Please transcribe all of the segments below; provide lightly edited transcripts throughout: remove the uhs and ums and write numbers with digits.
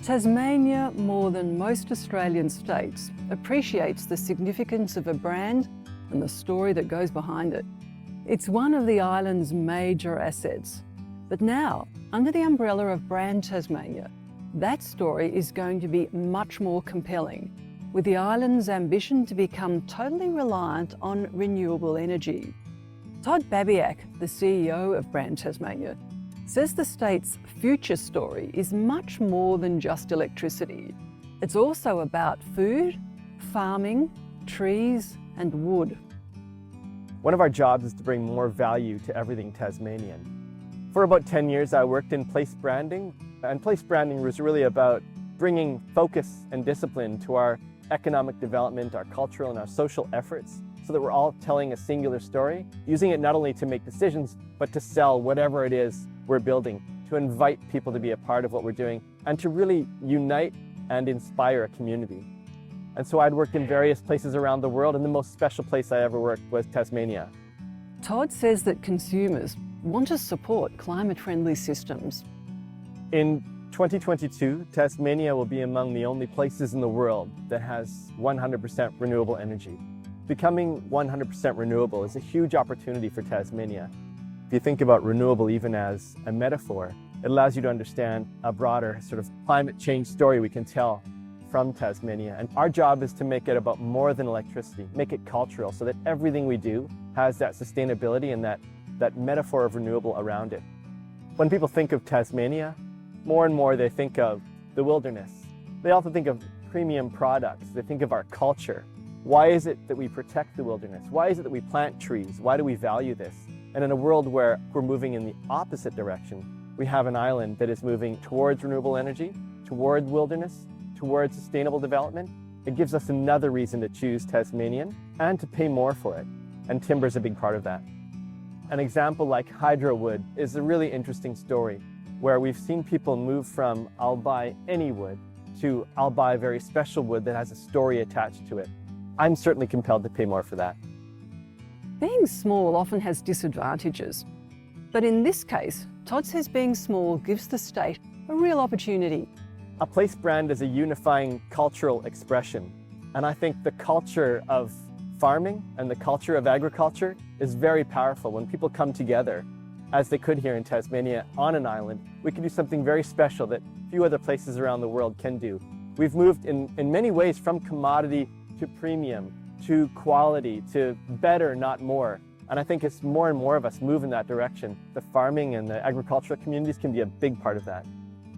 Tasmania, more than most Australian states, appreciates the significance of a brand and the story that goes behind it. It's one of the island's major assets. But now, under the umbrella of Brand Tasmania, that story is going to be much more compelling, with the island's ambition to become totally reliant on renewable energy. Todd Babiak, the CEO of Brand Tasmania, says the state's future story is much more than just electricity. It's also about food, farming, trees, and wood. One of our jobs is to bring more value to everything Tasmanian. For about 10 years, I worked in place branding, and place branding was really about bringing focus and discipline to our economic development, our cultural and our social efforts, so that we're all telling a singular story, using it not only to make decisions, but to sell whatever it is we're building, to invite people to be a part of what we're doing, and to really unite and inspire a community. And so I'd worked in various places around the world, and the most special place I ever worked was Tasmania. Todd says that consumers want to support climate-friendly systems. In 2022, Tasmania will be among the only places in the world that has 100% renewable energy. Becoming 100% renewable is a huge opportunity for Tasmania. If you think about renewable even as a metaphor, it allows you to understand a broader sort of climate change story we can tell from Tasmania. And our job is to make it about more than electricity, make it cultural, so that everything we do has that sustainability and that metaphor of renewable around it. When people think of Tasmania, more and more they think of the wilderness. They also think of premium products. They think of our culture. Why is it that we protect the wilderness? Why is it that we plant trees? Why do we value this? And in a world where we're moving in the opposite direction, we have an island that is moving towards renewable energy, towards wilderness, towards sustainable development. It gives us another reason to choose Tasmanian and to pay more for it. And timber is a big part of that. An example like hydro wood is a really interesting story where we've seen people move from I'll buy any wood to I'll buy very special wood that has a story attached to it. I'm certainly compelled to pay more for that. Being small often has disadvantages. But in this case, Todd says being small gives the state a real opportunity. A place brand is a unifying cultural expression. And I think the culture of farming and the culture of agriculture is very powerful. When people come together, as they could here in Tasmania on an island, we can do something very special that few other places around the world can do. We've moved in many ways from commodity to premium, to quality, to better, not more. And I think as more and more of us move in that direction, the farming and the agricultural communities can be a big part of that.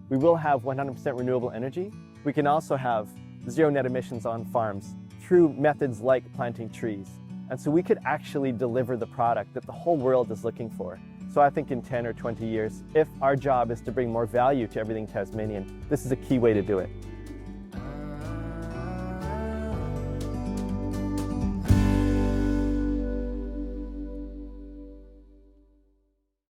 We will have 100% renewable energy. We can also have zero net emissions on farms through methods like planting trees. And so we could actually deliver the product that the whole world is looking for. So I think in 10 or 20 years, if our job is to bring more value to everything Tasmanian, this is a key way to do it.